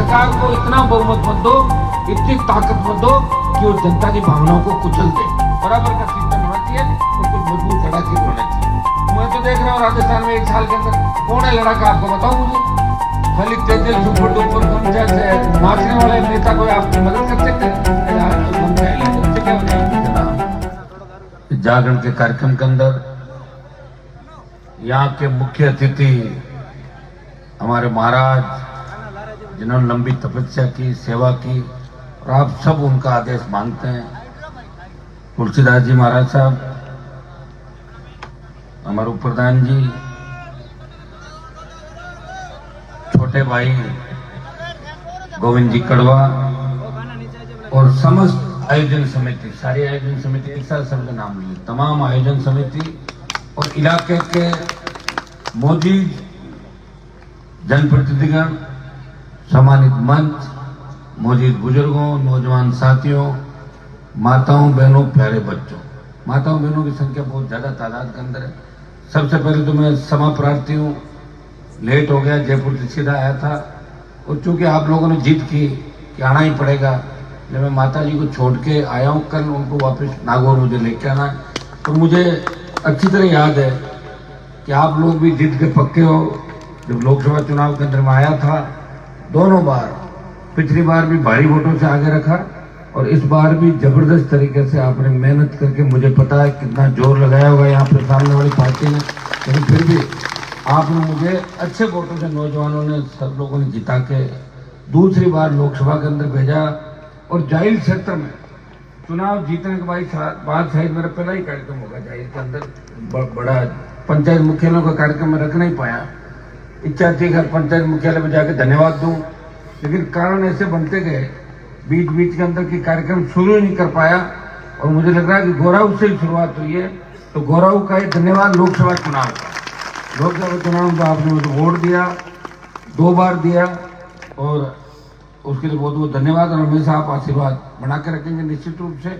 सरकार को इतना बहुमत मत दो, इतनी ताकत मत दो कि वो जनता की भावनाओं को कुचल दे। बराबर का सिस्टम होना चाहिए और कुछ मजबूत लड़ाके होना चाहिए। मैं तो देख रहा हूँ राजस्थान में 1 साल के अंदर कौन है लड़ाका, आपको बताऊं मुझे? खाली तेज सुपर डुपर गमछा से नाचने वाले नेता को आपकी मदद कर सकते हैं? जागरण के कार्यक्रम के अंदर यहाँ के मुख्य अतिथि हमारे महाराज जिन्होंने लंबी तपस्या की, सेवा की और आप सब उनका आदेश मानते हैं, तुलसीदास जी महाराज साहब, हमारे उप प्रधान जी, छोटे भाई गोविंद जी कड़वा और समस्त आयोजन समिति, सारी आयोजन समिति, एक साथ सबका नाम लिए, तमाम आयोजन समिति और इलाके के मौजूद जनप्रतिनिधिगण, सम्मानित मंच, मौजूद बुजुर्गों, नौजवान साथियों, माताओं बहनों, प्यारे बच्चों। माताओं बहनों की संख्या बहुत ज्यादा तादाद के अंदर है। सबसे पहले तो मैं क्षमा प्रार्थी हूँ, लेट हो गया, जयपुर से सीधा आया था और चूंकि आप लोगों ने जिद की कि आना ही पड़ेगा, जब मैं माता जी को छोड़ के आया हूँ, कल उनको वापस नागौर मुझे लेके आना है। तो मुझे अच्छी तरह याद है कि आप लोग भी जिद के पक्के हो। जब लोकसभा चुनाव के अंदर में आया था, दोनों बार, पिछली बार भी भारी वोटों से आगे रखा और इस बार भी जबरदस्त तरीके से आपने मेहनत करके, मुझे पता है कितना जोर लगाया होगा यहाँ पे सामने वाली पार्टी ने, लेकिन फिर भी आपने मुझे अच्छे वोटों से, नौजवानों ने, सब लोगों ने जिता के दूसरी बार लोकसभा के अंदर भेजा और जाहिल क्षेत्र में चुनाव जीतने के बाद शायद मेरा पहला ही कार्यक्रम होगा जाहिल के अंदर। बड़ा पंचायत मुख्यालयों का कार्यक्रम में रख नहीं पाया, इच्छा थी कि पंचायत मुख्यालय में जाकर धन्यवाद दूं, लेकिन कारण ऐसे बनते गए, बीच बीच के अंदर की कार्यक्रम शुरू नहीं कर पाया और मुझे लग रहा है कि गोराऊ से ही शुरुआत हुई है। तो गोराऊ का ही धन्यवाद लोकसभा चुनाव का। लोकसभा चुनाव में आपने मुझे वोट दिया, 2 बार दिया और उसके लिए बहुत बहुत धन्यवाद और हमेशा आप आशीर्वाद बना के रखेंगे निश्चित रूप से।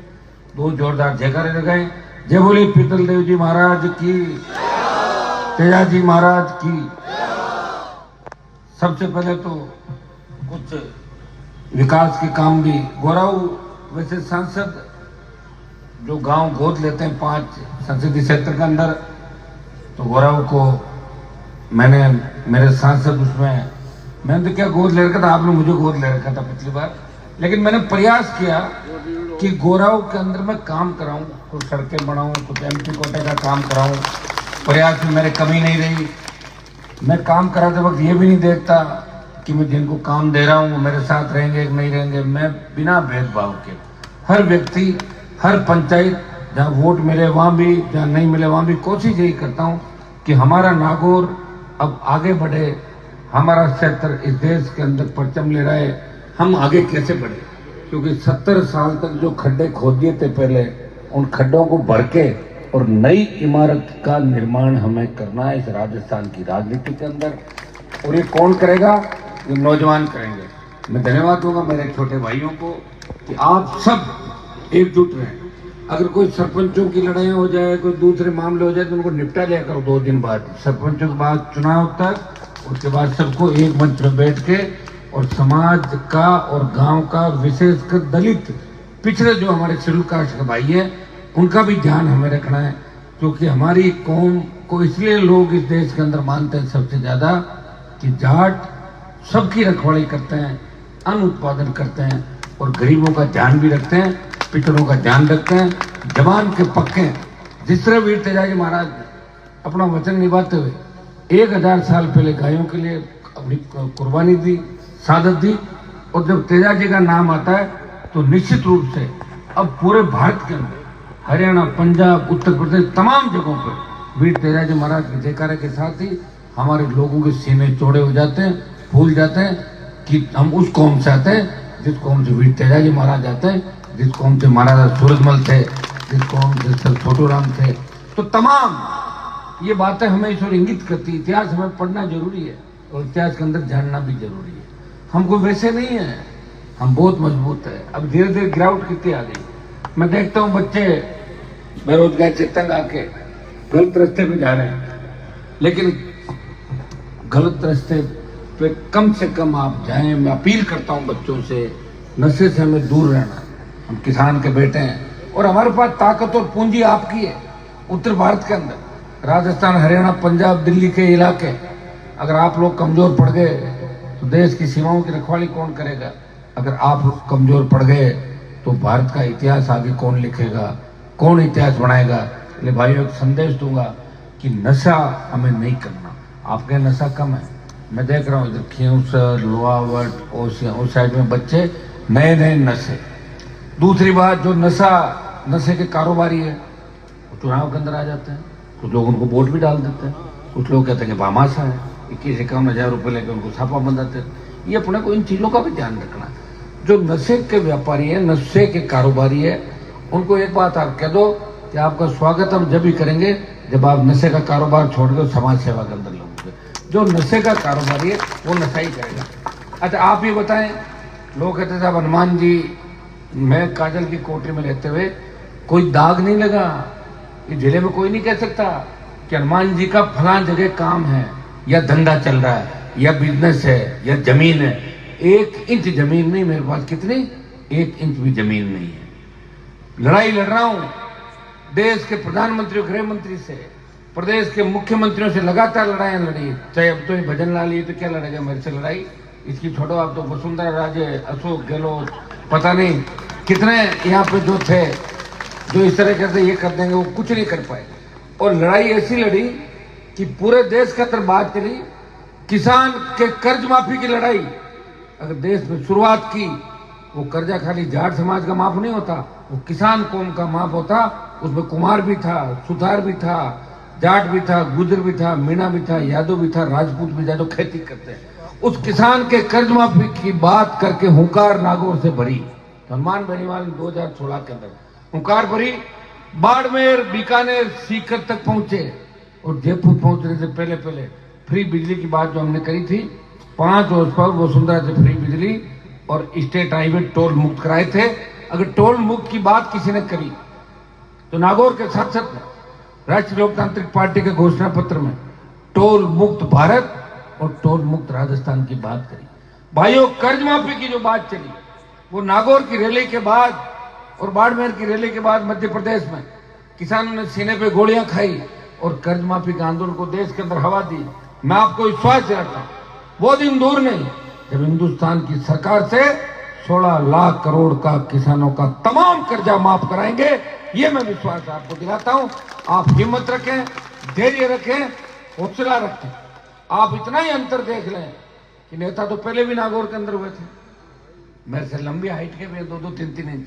2 जोरदार जयकारे लगाए, जय बोले पीतल देव जी महाराज की, तेजा जी महाराज की। सबसे पहले तो कुछ विकास के काम भी गोराऊ, वैसे सांसद जो गांव गोद लेते हैं 5 संसदीय क्षेत्र के अंदर, तो गोराऊ को मैंने, मेरे सांसद उसमें, मैंने तो क्या गोद ले रखा था, आपने मुझे गोद ले रखा था पिछली बार, लेकिन मैंने प्रयास किया कि गोराऊ के अंदर मैं काम कराऊं, कुछ सड़कें बनाऊं, कुछ एमपी कोटे का काम कराऊं। प्रयास में मेरे कमी नहीं रही। मैं काम कराते वक्त ये भी नहीं देखता कि मैं जिनको काम दे रहा हूँ वो मेरे साथ रहेंगे कि नहीं रहेंगे। मैं बिना भेदभाव के हर व्यक्ति, हर पंचायत, जहाँ वोट मिले वहाँ भी, जहाँ नहीं मिले वहाँ भी कोशिश यही करता हूँ कि हमारा नागौर अब आगे बढ़े, हमारा क्षेत्र इस देश के अंदर परचम ले रहा है, हम आगे कैसे बढ़े। क्योंकि 70 साल तक जो खड्डे खोद दिए थे पहले, उन खड्डों को भर के और नई इमारत का निर्माण हमें करना है इस राजस्थान की राजनीति के अंदर। और ये कौन करेगा? ये नौजवान करेंगे। मैं धन्यवाद दूंगा मेरे छोटे भाइयों को कि आप सब एकजुट रहें। अगर कोई सरपंचों की लड़ाइयाँ हो जाए, कोई दूसरे मामले हो जाए, तो उनको निपटा लिया करो 2 दिन बाद, सरपंचों के बाद चुनाव तक। उसके बाद सबको एक मंच में बैठ के और समाज का और गांव का, विशेषकर दलित पिछड़े जो हमारे शेड्यूल कास्ट के भाई हैं, उनका भी ध्यान हमें रखना है। क्योंकि हमारी कौम को इसलिए लोग इस देश के अंदर मानते हैं सबसे ज्यादा कि जाट सबकी रखवाली करते हैं, अन्न उत्पादन करते हैं और गरीबों का ध्यान भी रखते हैं, पिछड़ों का ध्यान रखते हैं, जवान के पक्के। जिस तरह वीर तेजाजी महाराज अपना वचन निभाते हुए 1000 साल पहले गायों के लिए अपनी कुर्बानी दी, शहादत दी, और जब तेजाजी का नाम आता है तो निश्चित रूप से अब पूरे भारत के अंदर, हरियाणा, पंजाब, उत्तर प्रदेश, तमाम जगहों पर वीर तेजाजी महाराज के जयकारे के साथ ही हमारे लोगों के सीने चौड़े हो जाते हैं, भूल जाते हैं कि हम उस कौम से आते हैं जिस कौम से वीर तेजाजी महाराज आते हैं, जिस कौम से महाराजा सूरजमल थे, जिस कौम से सर छोटू राम थे। तो तमाम ये बातें हमें ईश्वर इंगित करती। इतिहास हमें पढ़ना जरूरी है और इतिहास के अंदर जानना भी जरूरी है। हमको वैसे नहीं है, हम बहुत मजबूत है। अब धीरे धीरे गिरावट कितनी आ गई। मैं देखता हूँ बच्चे बेरोजगार से तंग आके गलत रास्ते पे जा रहे हैं, लेकिन गलत रास्ते पे कम से कम आप जाएं। मैं अपील करता हूं बच्चों से, नशे से हमें दूर रहना। हम किसान के बेटे हैं और हमारे पास ताकत और पूंजी आपकी है। उत्तर भारत के अंदर राजस्थान, हरियाणा, पंजाब, दिल्ली के इलाके, अगर आप लोग कमजोर पड़ गए तो देश की सीमाओं की रखवाली कौन करेगा? अगर आप लोग कमजोर पड़ गए तो भारत का इतिहास आगे कौन लिखेगा, कौन इतिहास बनाएगा? इसलिए भाइयों, एक संदेश दूंगा कि नशा हमें नहीं करना। आपके नशा कम है, मैं देख रहा हूँ इधर खींवसर, लोहावट, ओसिया, उस साइड में बच्चे नए नए नशे। दूसरी बात, जो नशे के कारोबारी है वो चुनाव के अंदर आ जाते हैं, कुछ लोग उनको वोट भी डाल देते हैं, कुछ लोग कहते हैं कि भामाशा है, 21-51 रुपये लेकर उनको छापा बंधाते हैं। ये अपने को इन चीजों का भी ध्यान रखना। जो नशे के व्यापारी है, नशे के कारोबारी है, उनको एक बात आप कह दो कि आपका स्वागत हम जब भी करेंगे जब आप नशे का कारोबार छोड़ के समाज सेवा के अंदर लगोगे। जो नशे का कारोबारी है वो नशा ही करेगा। अच्छा, आप ये बताएं, लोग कहते साहब हनुमान जी, मैं काजल की कोठरी में रहते हुए कोई दाग नहीं लगा, ये जिले में कोई नहीं कह सकता कि हनुमान जी का फलां जगह काम है या धंधा चल रहा है या बिजनेस है या जमीन है। 1 इंच जमीन नहीं मेरे पास, कितनी? 1 इंच भी जमीन नहीं है। लड़ाई लड़ रहा हूं देश के प्रधानमंत्री और गृह मंत्री से, प्रदेश के मुख्यमंत्रियों से लगातार लड़ाइयां लड़ी। चाहे अब तो ये भजन लाल, ये तो क्या लड़ेगा मेरे से लड़ाई, इसकी छोड़ो। आप तो वसुंधरा राजे, अशोक गहलोत, पता नहीं कितने यहाँ पे जो थे जो इस तरह कहते ये कर देंगे, वो कुछ नहीं कर पाए। और लड़ाई ऐसी लड़ी कि पूरे देश के अंदर बात चली। किसान के कर्ज माफी की लड़ाई अगर देश में शुरुआत की, वो कर्जा खाली जाट समाज का माफ नहीं होता, वो किसान कौम का माफ होता। उसमें कुमार भी था, सुथार भी था, जाट भी था, गुजर भी था, मीणा भी था, यादव भी था, राजपूत भी था, जो खेती करते हैं। उस किसान के कर्ज माफी की बात करके हुंकार नागौर से भरी। हनुमान बेनीवाल 2016 के अंदर हुंकार भरी। बाड़मेर, बीकानेर, सीकर तक पहुंचे और जयपुर पहुंचने से पहले पहले फ्री बिजली की बात जो हमने करी थी, 5 वर्ष पर वसुंधरा से फ्री बिजली और स्टेट हाईवे टोल मुक्त कराए थे। अगर टोल मुक्त की बात किसी ने करी तो नागौर के सांसद ने राष्ट्रीय लोकतांत्रिक पार्टी के घोषणा पत्र में टोल मुक्त भारत और टोल मुक्त राजस्थान की बात करी। भाइयों, कर्ज माफी की जो बात चली वो नागौर की रैली के बाद और बाड़मेर की रैली के बाद मध्य प्रदेश में किसानों ने सीने पे गोलियां खाई और कर्ज माफी के आंदोलन को देश के अंदर हवा दी। मैं आपको विश्वास दिलाता हूं, वो दिन दूर नहीं जब हिंदुस्तान की सरकार से 16 लाख करोड़ का किसानों का तमाम कर्जा माफ कराएंगे। ये मैं विश्वास आपको दिलाता हूं। आप हिम्मत रखें, धैर्य रखें, हौसला रखें। आप इतना ही अंतर देख लें कि नेता तो पहले भी नागौर के अंदर हुए थे, मेरे से लंबी हाइट के भी 2-2, 3-3 इंच,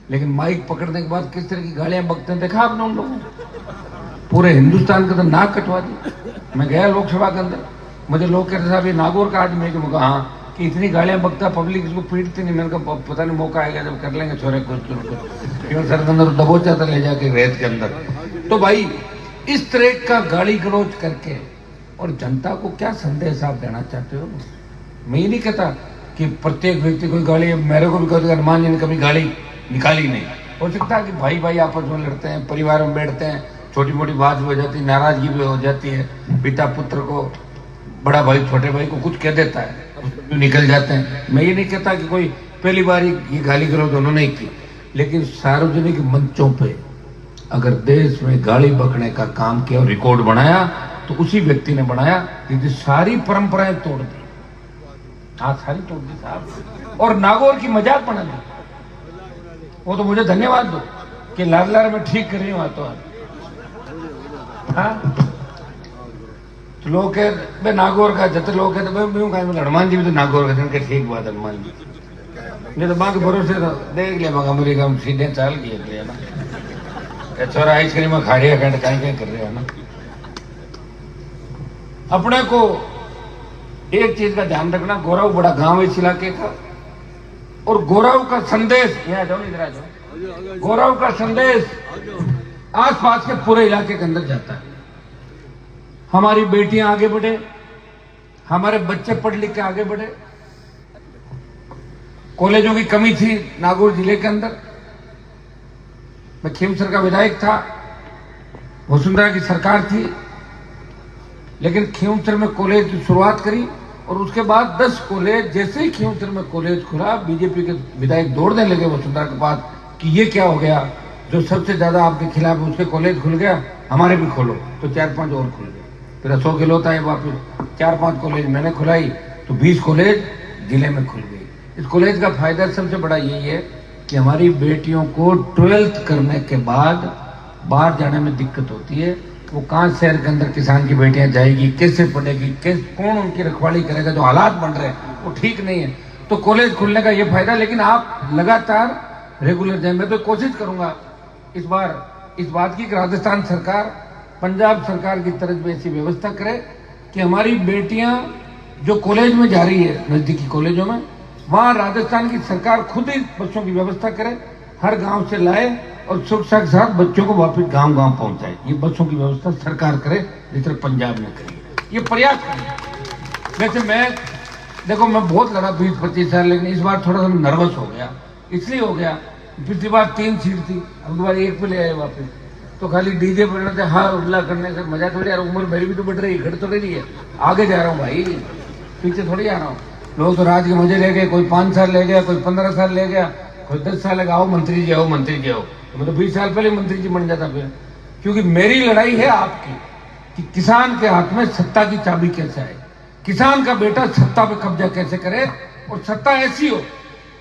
लेकिन माइक पकड़ने के बाद किस तरह की गालियां बकते हैं देखा आपने उन लोगों को। पूरे हिंदुस्तान का तो नाक कटवा दी। मैं गया लोकसभा के अंदर, मुझे लोग कहते साहब ये नागौर का आदमी है कि मुझे हाँ कि इतनी गालियां बकता, पब्लिक इसको पीटती नहीं। मैंने कहा पता नहीं मौका आएगा जब कर लेंगे छोरे कुछ क्यों सर के अंदर दबोचा था ले जाके रेत के अंदर। तो भाई इस तरह का गाली गलौज करके और जनता को क्या संदेश आप देना चाहते हो? मैं ये नहीं कहता कि प्रत्येक व्यक्ति कोई गाली, मेरे को भी कहते हनुमान जी ने कभी गाली निकाली नहीं। हो सकता है कि भाई भाई आपस में लड़ते हैं, परिवार में बैठते हैं, छोटी मोटी बात भी हो जाती है, नाराजगी भी हो जाती है, पिता पुत्र को, बड़ा भाई छोटे भाई को कुछ कह देता है, निकल जाते हैं। मैं ये नहीं कहता कि कोई पहली बार ये गाली गलौज उन्होंने ही की, लेकिन सार्वजनिक मंचों पे अगर देश में गाली बकने का काम किया और रिकॉर्ड बनाया तो उसी व्यक्ति ने बनाया जिसने सारी परंपराएं तोड़ दी। हाँ, सारी तोड़ दी साहब, और नागौर की मजाक बना दी। वो तो मुझे धन्यवाद दो कि लार लार में ठीक कर रही हूँ। तो हाँ, तो लोग कह नागौर का जत लोग कहते हनुमान जी भी तो नागौर का, ठीक बात हनुमान जी नहीं तो बाकी भरोसे तो देख लिया मगा मेरी काम सीधे चाल किए ना छोरा आइसक्रीम खाड़िया खंड कहीं कर रहे हो ना। अपने को एक चीज का ध्यान रखना, गौरव बड़ा गांव है इस इलाके का, और गौरव का संदेश, यहाँ जाओ इधर आ जाओ, गौरव का संदेश आसपास के पूरे इलाके के अंदर जाता है। हमारी बेटियां आगे बढ़े, हमारे बच्चे पढ़ लिख के आगे बढ़े। कॉलेजों की कमी थी नागौर जिले के अंदर। मैं खींवसर का विधायक था, वसुंधरा की सरकार थी, लेकिन खींवसर में कॉलेज की शुरुआत करी और उसके बाद 10 कॉलेज, जैसे ही खींवसर में कॉलेज खुला, बीजेपी के विधायक दौड़ने लगे वसुंधरा के पास कि ये क्या हो गया, जो सबसे ज्यादा आपके खिलाफ उसके कॉलेज खुल गया, हमारे भी खोलो। तो 4-5 और खुल गए। फिर अशोक गहलोत आए वापिस, 4-5 कॉलेज मैंने खुलाई, तो 20 कॉलेज जिले में खुल गई। इस कॉलेज का फायदा सबसे बड़ा यही है कि हमारी बेटियों को 12th करने के बाद बाहर जाने में दिक्कत होती है। वो कहाँ शहर के अंदर किसान की बेटियां जाएगी, कैसे पढ़ेगी, कौन उनकी रखवाली करेगा, जो हालात बन रहे हैं वो ठीक नहीं है। तो कॉलेज खुलने का ये फायदा, लेकिन आप लगातार रेगुलर जाए। मैं तो कोशिश करूंगा इस बार इस बात की कि राजस्थान सरकार, पंजाब सरकार की तरफ में ऐसी व्यवस्था करे कि हमारी बेटियां जो कॉलेज में जा रही है, नजदीकी कॉलेजों में, वहां राजस्थान की सरकार खुद ही बच्चों की व्यवस्था करे, हर गांव से लाए और सुरक्षा के साथ बच्चों को वापस गांव-गांव पहुंचाए। ये बसों की व्यवस्था सरकार करे, जिस तरह पंजाब में करी। ये प्रयास करें। वैसे मैं बहुत लड़ा 20-25 साल, लेकिन इस बार थोड़ा सा नर्वस हो गया। इसलिए हो गया, पिछली बार 3 सीट थी, अब बार 1 पे ले आए वापस। तो खाली डीजे बजने से हाँ उल्ला करने से मजा थोड़ी। यार उम्र मेरी भी तो बढ़ रही है, घट तो रही है, आगे जा रहा हूँ भाई, पीछे थोड़ी आ रहा हूँ। लोग तो राज के मजे ले गए, कोई 5 साल ले गया, कोई 15 साल ले गया, कोई 10 साल लगा, आओ मंत्री जी आओ, मंत्री जी आओ। तो मैं तो 20 साल पहले मंत्री जी बन जाता फिर। क्योंकि मेरी लड़ाई है आपकी कि किसान के हाथ में सत्ता की चाबी कैसे आए, किसान का बेटा सत्ता पे कब्जा कैसे करे, और सत्ता ऐसी हो,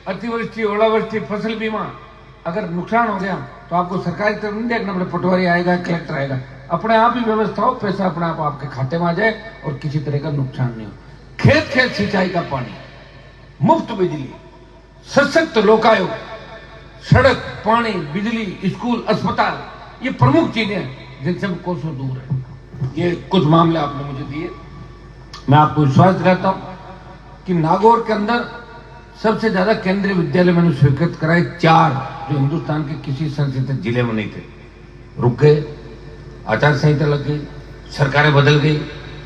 अतिवृष्टि, ओलावृष्टि, फसल बीमा, अगर नुकसान हो गया तो आपको सरकारी तरफ नहीं देखना पड़े, पटवारी आएगा, कलेक्टर आएगा, अपने आप ही व्यवस्था हो, पैसा अपने आप आपके खाते में आ जाए और किसी तरह का नुकसान नहीं हो। खेत खेत सिंचाई का पानी, मुफ्त बिजली, सशक्त लोकायुक्त, सड़क, पानी, बिजली, स्कूल, अस्पताल, ये प्रमुख चीजें जिनसे हम कोसों दूर है। ये कुछ मामले आपने मुझे दिए। मैं आपको विश्वास दिलाता हूं कि नागौर के अंदर सबसे ज्यादा केंद्रीय विद्यालय मैंने स्वीकृत कराए 4, जो हिंदुस्तान के किसी संसदीय जिले में नहीं थे। रुक गए, आचार संहिता लग गई, सरकारें बदल गई,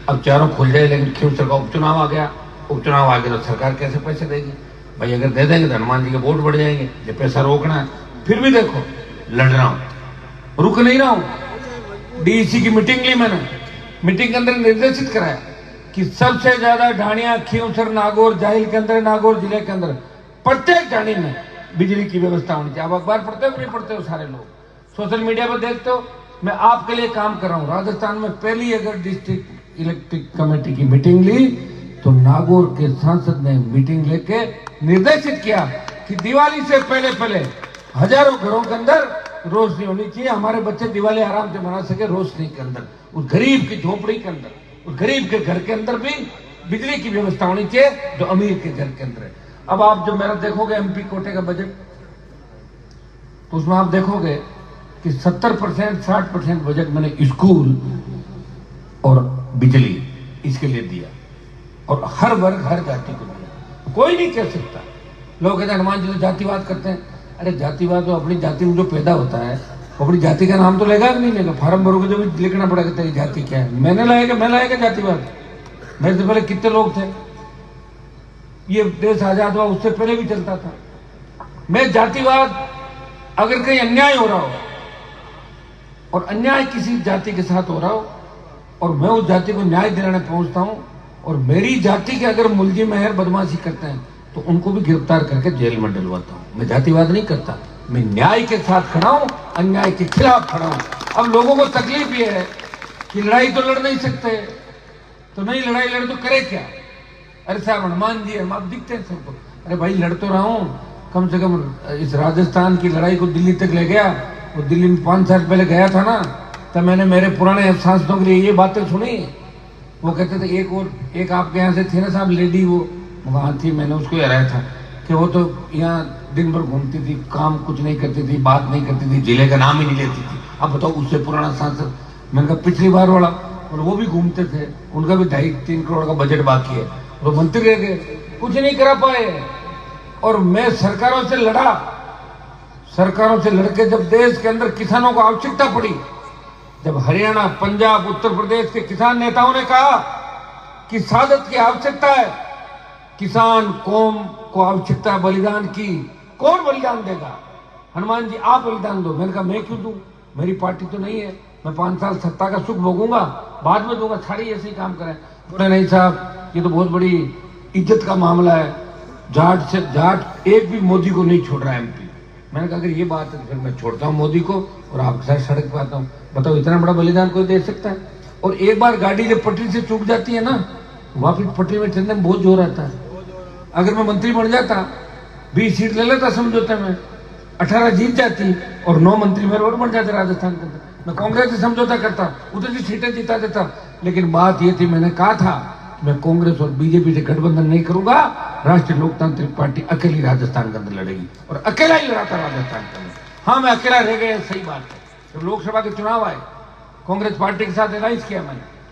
अब चारों खुल जाए, लेकिन खींवसर का उपचुनाव आ गया। उपचुनाव आ गया तो सरकार कैसे पैसे देगी भाई? अगर दे देंगे तो हनुमान जी के वोट बढ़ जाएंगे। ये पैसा रोकना है। फिर भी देखो लड़ रहा हूं, रुक नहीं रहा हूं। डीईसी की मीटिंग ली मैंने, मीटिंग के अंदर निर्देशित कराया कि सबसे ज्यादा ढाणियां खींवसर, नागौर, जाहिल के अंदर, नागौर जिले के अंदर प्रत्येक ढाणी में बिजली की व्यवस्था होनी चाहिए। आप अखबार पढ़ते हो कि नहीं पढ़ते हो? सारे लोग सोशल मीडिया पर देखते हो। मैं आपके लिए काम कर रहा हूं। राजस्थान में पहली अगर डिस्ट्रिक्ट इलेक्ट्रिक कमेटी की मीटिंग ली तो नागौर के सांसद ने मीटिंग लेके निर्देशित किया कि दिवाली से पहले हजारों घरों के अंदर रोशनी होनी चाहिए, हमारे बच्चे दिवाली आराम से मना सके रोशनी के अंदर, उस गरीब की झोपड़ी के अंदर, उस गरीब के घर के अंदर भी बिजली की व्यवस्था होनी चाहिए जो अमीर के घर के अंदर है। अब आप जो मेरा देखोगे एमपी कोटे का बजट, तो उसमें आप देखोगे कि 70%, 60% बजट मैंने स्कूल और बिजली इसके लिए दिया, और हर वर्ग, हर जाति को दिया। कोई नहीं कह सकता। लोग कहते हैं हनुमान जी तो जातिवाद करते हैं। अरे जातिवाद तो अपनी जाति में जो पैदा होता है वो अपनी जाति का नाम तो लेगा कि नहीं लेगा? फार्म भरोगे जो भी लिखना पड़ेगा तेरी जाति क्या है। मैं लाएगा जातिवाद? मेरे से पहले कितने लोग थे? ये देश आजाद हुआ उससे पहले भी चलता था। मैं जातिवाद, अगर कहीं अन्याय हो रहा हो और अन्याय किसी जाति के साथ हो रहा हो और मैं उस जाति को न्याय दिलाने पहुंचता हूं, और मेरी जाति के अगर मुलजिम है, बदमाशी करते हैं, तो उनको भी गिरफ्तार करके जेल में डलवाता हूं। मैं जातिवाद नहीं करता, मैं न्याय के साथ खड़ा हूं, अन्याय के खिलाफ खड़ा हूं। अब लोगों को तकलीफ ये है कि लड़ाई तो लड़ नहीं सकते, तो नहीं लड़ाई लड़ तो करे क्या? अरे साहब हनुमान जी हम आप दिखते हैं सबको। अरे भाई लड़ तो रहा हूं, कम से कम इस राजस्थान की लड़ाई को दिल्ली तक ले गया। वो दिल्ली में 5 साल पहले गया था ना, तब मैंने मेरे पुराने सांसदों के लिए ये बातें सुनी। वो कहते थे एक आपके यहाँ से थी ना साहब लेडी, वो वहां थी, मैंने उसको हराया था कि वो तो यहाँ दिन भर घूमती थी, काम कुछ नहीं करती थी, बात नहीं करती थी, जिले का नाम ही नहीं लेती थी। अब बताओ उससे पुराना सांसद। मैंने कहा पिछली बार वाला, और वो भी घूमते थे, उनका भी 2.5-3 करोड़ का बजट बाकी है, वो मंत्री रह गए, कुछ नहीं करा पाए। और मैं सरकारों से लड़ा, सरकारों से लड़के जब देश के अंदर किसानों को आवश्यकता पड़ी, जब हरियाणा, पंजाब, उत्तर प्रदेश के किसान नेताओं ने कहा कि सादत की आवश्यकता है, किसान कौम को आवश्यकता है बलिदान की, कौन बलिदान देगा? हनुमान जी आप बलिदान दो। मैंने कहा मैं क्यों दूं, मेरी पार्टी तो नहीं है, मैं 5 साल सत्ता का सुख भोगूंगा, बाद में दूंगा, सारी ऐसे ही काम करें। बोले नहीं साहब ये तो बहुत बड़ी इज्जत का मामला है, जाट से जाट एक भी मोदी को नहीं छोड़ रहा एमपी। मैंने कहा अगर ये बात है फिर मैं छोड़ता हूँ मोदी को और आपके साथ सड़क पे आता हूँ। बताओ इतना बड़ा बलिदान कोई दे सकता है? और एक बार गाड़ी जब पटरी से चूक जाती है ना, वापिस पटरी में चलने में बहुत जोर आता है। अगर मैं मंत्री बन जाता, 20 सीट ले लेता समझौते में, 18 जीत जाती और 9 मंत्री मेरे और बन जाते राजस्थान के अंदर, मैं कांग्रेस से समझौता करता, उतनी सीटें जिता देता। लेकिन बात ये थी, मैंने कहा था मैं कांग्रेस और बीजेपी से गठबंधन नहीं करूंगा, राष्ट्रीय लोकतांत्रिक पार्टी अकेली राजस्थान के अंदर लड़ेगी और अकेला ही लड़ा था राजस्थान के अंदर। हाँ मैं अकेला रह गया, सही बात है। जब लोकसभा के चुनाव आए, कांग्रेस पार्टी के साथ अलायंस किया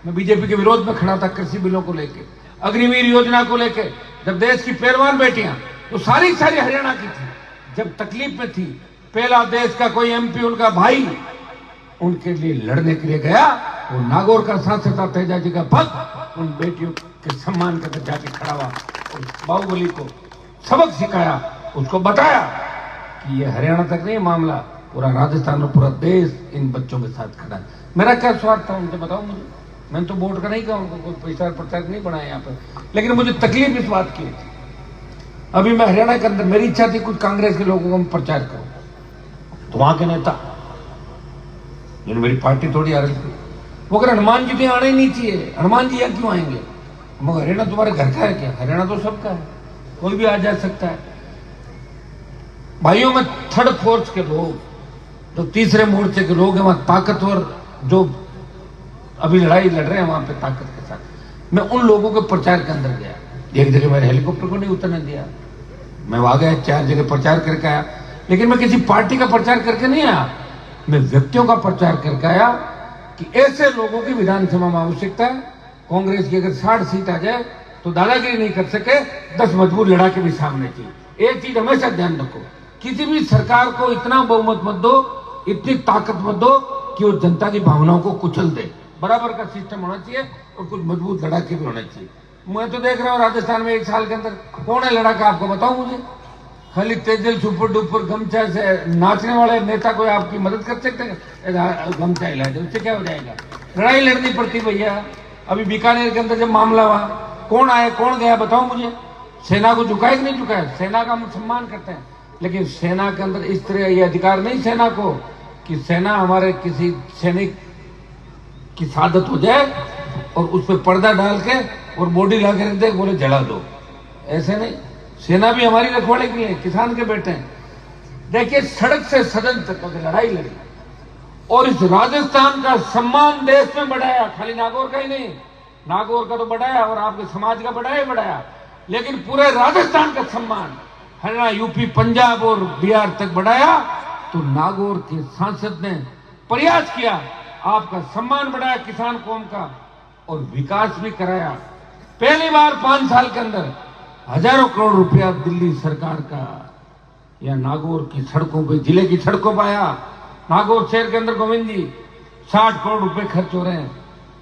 मैं बीजेपी के विरोध में खड़ा था, कृषि बिलों को लेके, अग्निवीर योजना को लेके। जब देश की पहलवान बेटियां तो सारी हरियाणा की थी, जब तकलीफ में थी, पहला देश का कोई एमपी उनका भाई उनके लिए लड़ने के लिए गया। वो नागौर का सांसद था तेजा जी का भक्त, उन बेटियों के सम्मान करके जाके खड़ा हुआ और बाहुबली को सबक सिखाया, उसको बताया कि ये हरियाणा तक नहीं मामला, पूरा राजस्थान और पूरा देश इन बच्चों के साथ खड़ा है। मेरा क्या स्वार्थ था उनसे बताओ मुझे? मैंने तो वोट का नहीं कहा, उनको कोई पैसा प्रचार नहीं बनाया यहाँ पर, लेकिन मुझे तकलीफ इस बात की थी। अभी मैं हरियाणा के अंदर, मेरी इच्छा थी कुछ कांग्रेस के लोगों को मैं प्रचार करूं, तो वहां के नेता जिन्होंने मेरी पार्टी थोड़ी आ रही थी, वो अगर हनुमान जी तो आना ही नहीं चाहिए, हनुमान जी यहाँ क्यों आएंगे? मगर हरियाणा तुम्हारे घर का है क्या? हरियाणा तो सबका है, कोई भी आ जा सकता है। भाइयों में थर्ड फोर्स के लोग, जो तीसरे मोर्चे के लोग हैं, वहां ताकतवर जो अभी लड़ाई लड़ रहे हैं वहां पे ताकत के साथ, मैं उन लोगों के प्रचार के अंदर गया। एक जगह मेरे हेलीकॉप्टर को नहीं उतरने दिया, मैं वहां गया, 4 जगह प्रचार करके आया। लेकिन मैं किसी पार्टी का प्रचार करके नहीं आया, मैं व्यक्तियों का प्रचार करके आया कि ऐसे लोगों की विधानसभा में आवश्यकता है। कांग्रेस की अगर 60 सीट आ जाए तो दादागिरी नहीं कर सके, 10 मजबूत लड़ाके भी सामने चाहिए। एक चीज हमेशा ध्यान रखो, किसी भी सरकार को इतना बहुमत मत दो, इतनी ताकत मत दो कि वो जनता की भावनाओं को कुचल दे। बराबर का सिस्टम होना चाहिए और कुछ मजबूत लड़ाके भी होने चाहिए। मैं तो देख रहा हूँ राजस्थान में 1 साल के अंदर कौन है लड़ाका, आपको बताऊं मुझे? खाली तेजल सुपर डुपर गमछा से नाचने वाले नेता कोई आपकी मदद कर सकते हैं? गमछा हिला दे, उससे क्या हो जाएगा? लड़ाई लड़नी पड़ती भैया। अभी बीकानेर के अंदर जब मामला हुआ, कौन आया कौन गया बताओ मुझे? सेना को झुकाया कि नहीं झुकाया? सेना का हम सम्मान करते हैं, लेकिन सेना के अंदर इस तरह ये अधिकार नहीं सेना को कि सेना हमारे किसी सैनिक की शहादत हो जाए और उस पर पर्दा डाल के और बॉडी ला के रख दे, बोले जला दो। ऐसे नहीं, सेना भी हमारी रखवाले की है, किसान के बेटे हैं। देखिए सड़क से सदन तक अगर लड़ाई लड़ी और इस राजस्थान का सम्मान देश में बढ़ाया, खाली नागौर का ही नहीं, नागौर का तो बढ़ाया और आपके समाज का बढ़ाया, लेकिन पूरे राजस्थान का सम्मान हरियाणा, यूपी, पंजाब और बिहार तक बढ़ाया। तो नागौर के सांसद ने प्रयास किया, आपका सम्मान बढ़ाया किसान कौम का और विकास भी कराया। पहली बार 5 साल के अंदर हजारों करोड़ रुपया दिल्ली सरकार का या नागौर की सड़कों पे, जिले की सड़कों पर आया। नागौर शहर के अंदर गोविंद जी 60 करोड़ रुपए खर्च हो रहे हैं।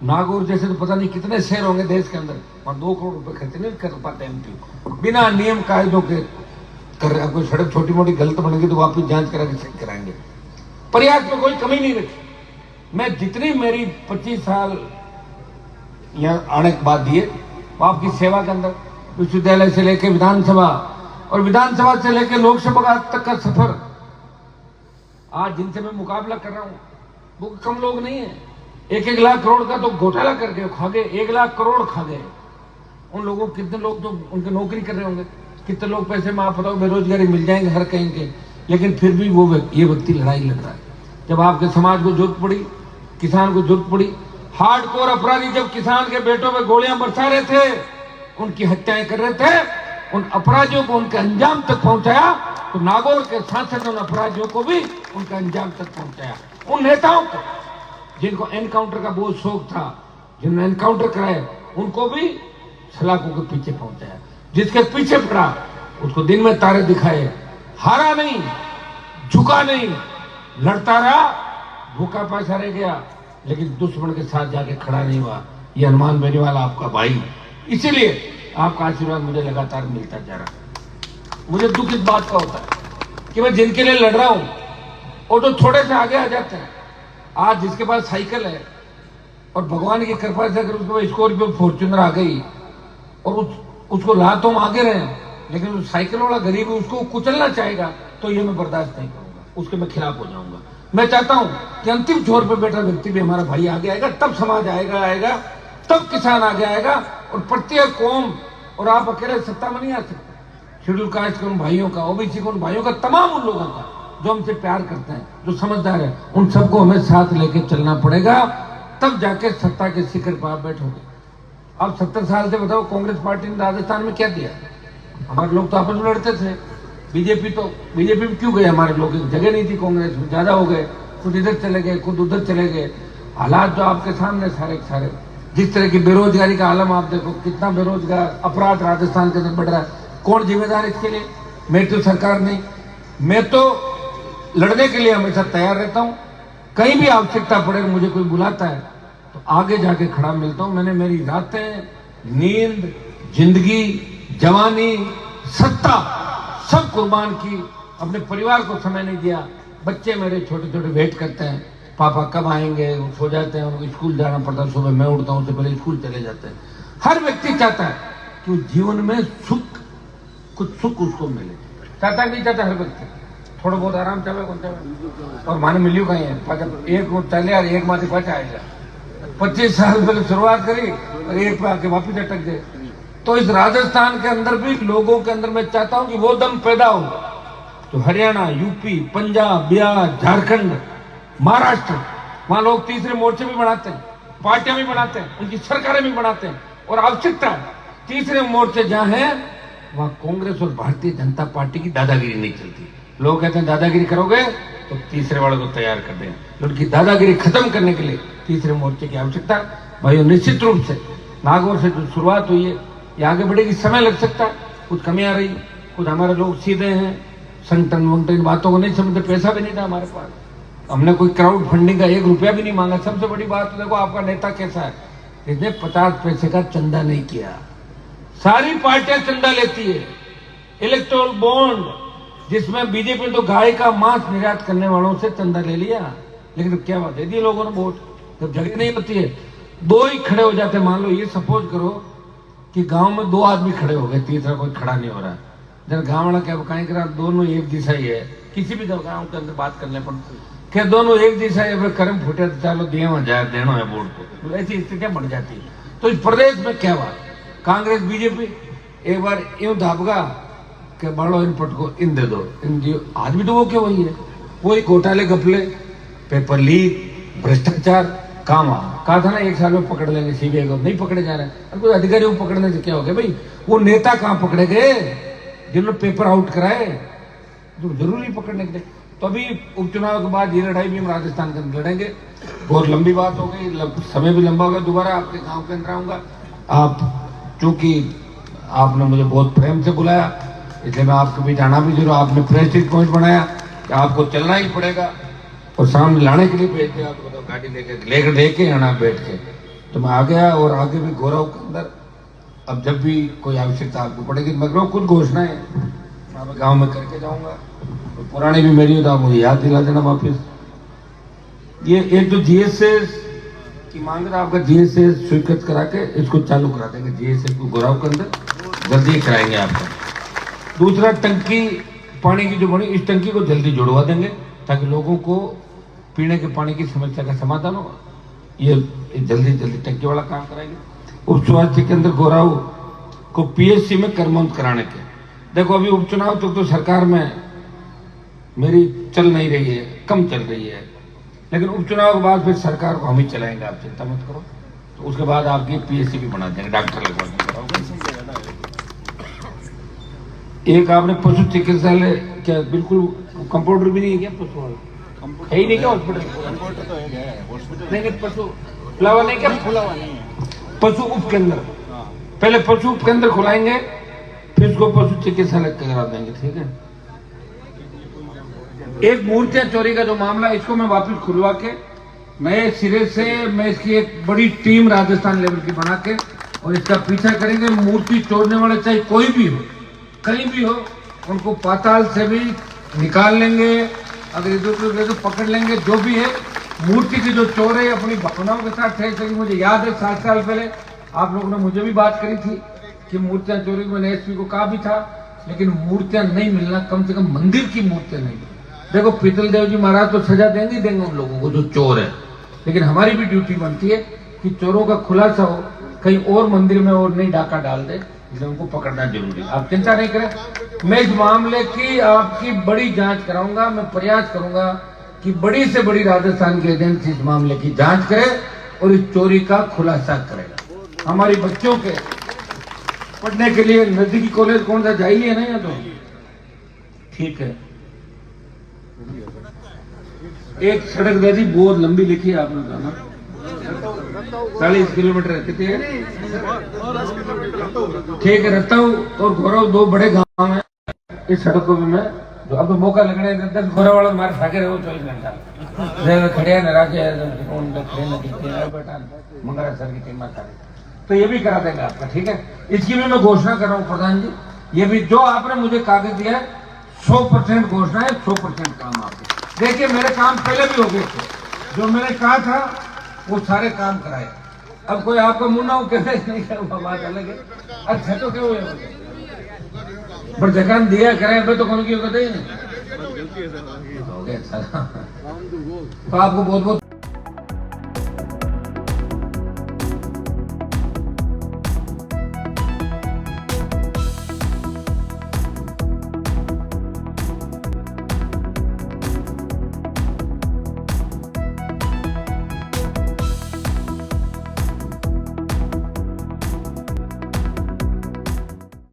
नागौर जैसे तो पता नहीं कितने शहर होंगे देश के अंदर, और 2 करोड़ रुपए खर्च नहीं कर पाते एमपी, बिना नियम कायदों के कर रहे हैं। कोई सड़क छोटी मोटी गलत बन गई तो वापिस जांच करा के चेक कराएंगे। प्रयास में कोई कमी नहीं रखी। मैं जितनी मेरी 25 साल यहाँ आने के बाद दिए, आपकी सेवा के अंदर विश्वविद्यालय से लेकर विधानसभा और विधानसभा से लेकर लोकसभा तक का सफर, आज जिनसे मैं मुकाबला कर रहा हूँ वो कम लोग नहीं है। 1-1 लाख करोड़ का तो घोटाला करके खा गए, 1 लाख करोड़ खा गए। उन लोगों कितने लोग तो उनके नौकरी कर रहे होंगे, कितने लोग पैसे में आप बताओ बेरोजगारी मिल जाएंगे हर कहीं के, लेकिन फिर भी वो ये व्यक्ति लड़ाई लड़ रहा है। जब आपके समाज को जरूरत पड़ी, किसान को जरूरत पड़ी, हार्डकोर अपराधी जब किसान के बेटों पे गोलियां बरसा रहे थे, उनकी हत्याएं कर रहे थे, उन अपराधियों को उनके अंजाम तक पहुंचाया, तो नागौर के सांसद उन अपराधियों को भी उनके अंजाम तक पहुंचाया। उन नेताओं को जिनको एनकाउंटर का बहुत शौक था, जिन्होंने एनकाउंटर कराए, उनको भी सलाखों के पीछे पहुंचाया। जिसके पीछे पड़ा उसको दिन में तारे दिखाए, हारा नहीं, झुका नहीं, लड़ता रहा, भूखा पैसा रह गया, लेकिन दुश्मन के साथ जाके खड़ा नहीं हुआ। ये हनुमान बेनीवाल आपका भाई, इसीलिए आपका आशीर्वाद मुझे लगातार मिलता जा रहा। मुझे दुख इस बात का होता है कि मैं जिनके लिए लड़ रहा हूं और तो थोड़े से आगे आ जाते हैं। आज जिसके पास साइकिल है और भगवान की कृपा से अगर उसके पास स्कॉर्पियो फॉर्च्यूनर आ गई और उसको ला तो हम आगे रहे, लेकिन उस साइकिल वाला गरीब है उसको कुचलना चाहेगा तो ये मैं बर्दाश्त नहीं करूंगा, उसके मैं खिलाफ हो जाऊंगा। मैं चाहता हूं कि अंतिम छोर पर बैठा व्यक्ति भी हमारा भाई आगे आएगा, तब समाज आएगा, तब किसान आगे आएगा, और प्रत्येक कौम, और आप अकेले सत्ता में नहीं आ सकते। शेड्यूल कास्ट के उन भाइयों का, ओबीसी के उन भाइयों का, तमाम उन लोगों का जो हमसे प्यार करते हैं, जो समझदार है, उन सबको हमें साथ लेके चलना पड़ेगा, तब जाके सत्ता के शिखर पर आप बैठोगे। अब 70 साल से बताओ कांग्रेस पार्टी ने राजस्थान में क्या दिया? हमारे लोग तो आपस में लड़ते थे। बीजेपी में क्यों गए? हमारे लोग, जगह नहीं थी कांग्रेस में, ज्यादा हो गए, खुद इधर चले गए, खुद उधर चले गए। हालात जो आपके सामने सारे, जिस तरह की बेरोजगारी का आलम आप देखो, कितना बेरोजगार, अपराध राजस्थान के अंदर बढ़ रहा है। कौन जिम्मेदार इसके लिए? मैं तो सरकार नहीं, मैं तो लड़ने के लिए हमेशा तैयार रहता हूं। कहीं भी आवश्यकता पड़े, मुझे कोई बुलाता है तो आगे जाके खड़ा मिलता हूं। मैंने मेरी रातें, नींद, जिंदगी, जवानी, सत्ता सब कुर्बान की, अपने परिवार को समय नहीं दिया। बच्चे मेरे छोटे छोटे वेट करते हैं, पापा कब आएंगे, वो सो जाते हैं, उनको स्कूल जाना पड़ता है, सुबह मैं उठता हूं, उससे पहले स्कूल चले जाते हैं। हर व्यक्ति चाहता है कि जीवन में कुछ सुख उसको मिले, चाहता नहीं चाहता? हर व्यक्ति थोड़ा बहुत आराम चाहे, कौन चाहे, और माने मिलियो कहीं है, एक चले यार, एक माथे पाँच आएगा। 25 साल पहले शुरुआत करी और एक पे आके वापिस अटक गए। तो इस राजस्थान के अंदर भी लोगों के अंदर मैं चाहता हूं कि वो दम पैदा हो तो हरियाणा, यूपी, पंजाब, बिहार, झारखंड, महाराष्ट्र, वहां लोग तीसरे मोर्चे भी बनाते हैं, पार्टियां भी बनाते हैं, उनकी सरकारें भी बनाते हैं, और आवश्यकता है तीसरे मोर्चे जहां है वहां कांग्रेस और भारतीय जनता पार्टी की दादागिरी नहीं चलती। लोग कहते हैं दादागिरी करोगे तो तीसरे वाले को तैयार कर दें। उनकी दादागिरी खत्म करने के लिए तीसरे मोर्चे की आवश्यकता भाई। निश्चित रूप से नागौर से जो शुरुआत हुई है ये आगे बढ़ेगी, समय लग सकता है, कुछ कमी आ रही, कुछ हमारे लोग सीधे हैं, संगठन वंगठन बातों को नहीं समझते, पैसा भी नहीं था हमारे पास, हमने कोई क्राउड फंडिंग का 1 रुपया भी नहीं मांगा। सबसे बड़ी बात तो देखो आपका नेता कैसा है, इसने 50 पैसे का चंदा नहीं किया। सारी पार्टियां चंदा लेती है, इलेक्टोरल बॉन्ड, जिसमें बीजेपी तो गाय का मांस निर्यात करने वालों से चंदा ले लिया, लेकिन तो क्या बात दे दी लोगों ने वोट। जब झगड़ी नहीं होती है, 2 ही खड़े हो जाते। मान लो ये सपोज करो कि गांव में 2 आदमी खड़े हो गए, तीसरा कोई खड़ा नहीं हो रहा है, जब गांव वाला क्या कहीं करा, दोनों एक दिशा ही है, किसी भी गांव के अंदर बात करने पर क्या दोनों एक दिशा है, कर्म फूटे तो चलो देना जाए, देना है वोट को, ऐसी स्थितियां बढ़ जाती है। तो इस प्रदेश में क्या बात, कांग्रेस बीजेपी एक बार यूं धापगा कि बढ़ो इन पट को इन दे दो, आज भी तो वो क्या वही है, वही घोटाले, गफले, पेपर लीक, भ्रष्टाचार, काम कहा था ना 1 साल में पकड़ लेंगे सीबीआई को, नहीं पकड़े जा रहे हैं। कोई अधिकारी को पकड़ने से क्या हो गया भाई? वो नेता कहां पकड़े गए जिन्होंने पेपर आउट कराए, जो जरूरी पकड़ने के लिए। तो अभी उपचुनाव के बाद ये लड़ाई भी हम राजस्थान के अंदर लड़ेंगे। बहुत लंबी बात हो गई, समय भी लंबा होगा, दोबारा आपके गांव के अंदर आऊंगा। आप चूंकि आपने मुझे बहुत प्रेम से बुलाया, इसलिए मैं आपके बीच आना भी जरूर, आपने प्रेस्टीज पॉइंट बनाया कि आपको चलना ही पड़ेगा, और सामने लाने के लिए भेज दिया आपको, तो गाड़ी लेके आना बैठ के। तो मैं आ गया, और आगे भी गोराव के अंदर अब जब भी कोई आवश्यकता आपको पड़ेगी, मैं कुछ घोषणाएं मैं गांव में करके जाऊंगा, तो पुरानी भी मेरी हो तो आप मुझे याद दिला देना वापिस। ये एक जो जीएसएस की मांग है, आपका जीएसएस स्वीकृत करा के इसको चालू करा देंगे, जीएसएस को गोराव के अंदर जल्दी कराएंगे आपका। दूसरा, टंकी पानी की जो बनी, इस टंकी को जल्दी जुड़वा देंगे ताकि लोगों को पीने के पानी की समस्या का समाधान हो। ये जल्दी टंकी वाला काम कराएंगे। उप स्वास्थ्य केंद्र गोराव को पीएचसी में कर्मोन्नत कराने के, देखो अभी उपचुनाव तो सरकार में मेरी चल नहीं रही है, कम चल रही है, लेकिन उपचुनाव के बाद फिर सरकार को हम ही चलाएंगे, आप चिंता मत करो। तो उसके बाद आपकी पीएचसी भी बना देंगे, डॉक्टर लगवा देंगे। एक आपने पशु चिकित्सालय, क्या बिल्कुल कंपाउंडर भी नहीं है क्या पशु वाला? है ही नहीं क्या हॉस्पिटल? नहीं, पशु खुलावा नहीं क्या? खुलावा नहीं है, पशु उप केंद्र। पहले पशु उप केंद्र खुलाएंगे, फिर उसको पशु चिकित्सालय करा देंगे, ठीक है। एक मूर्तियां चोरी का जो मामला, इसको मैं वापस खुलवा के नए सिरे से मैं इसकी एक बड़ी टीम राजस्थान लेवल की बना के और इसका पीछा करेंगे। मूर्ति चोरने वाले चाहे कोई भी हो, कहीं भी हो, उनको पाताल से भी निकाल लेंगे, अगर इधर तो पकड़ लेंगे। जो भी है, मूर्ति के जो चोर है अपनी भावनाओं के साथ ठहर सकेंगे। मुझे याद है 7 साल पहले आप लोगों ने मुझे भी बात करी थी कि मूर्तियां चोरी, मैंने एसपी को कहा भी था, लेकिन मूर्तियां नहीं मिलना, कम से कम मंदिर की मूर्तियां नहीं मिलना। देखो पीतल देव जी महाराज तो सजा देंगे उन लोगों को जो चोर है, लेकिन हमारी भी ड्यूटी बनती है कि चोरों का खुलासा हो, कहीं और मंदिर में और नहीं डाका डाल दे, इसलिए उनको पकड़ना जरूरी है। आप चिंता नहीं करें, मैं इस मामले की आपकी बड़ी जांच कराऊंगा। मैं प्रयास करूंगा कि बड़ी से बड़ी राजस्थान की एजेंसी इस मामले की जांच करे और इस चोरी का खुलासा करेगा। हमारी बच्चों के पढ़ने के लिए नजदीकी कॉलेज कौन सा जाइए ना, या तो ठीक है। एक सड़क दे दी, बहुत लंबी लिखी है आपने जाना, 40 किलोमीटर कितनी है, ठीक है। रत्ताऊ और घोराव 2 बड़े गांव हैं। इस सड़क को भी मैं जो अब तो मौका लगने 10 घोरा वाला मारे ठाके रहे 24 घंटा खड़े नाराज बेटा मंगरा सर की टीम सारी, तो ये भी करा देंगे आपका, ठीक है। इसकी भी मैं घोषणा कर रहा हूँ प्रधान जी, ये भी जो आपने मुझे कागज दिया है 100% घोषणा है, 100% काम आपको। देखिए मेरे काम पहले भी हो गए थे, जो मैंने कहा था वो सारे काम कराए। अब कोई आपका मुन्ना हो कहते नहीं कर, बात अलग है। अच्छा तो क्यों है, पर जगह दिया करें तो कौन की होगा, नहीं हो गया। तो आपको बहुत बहुत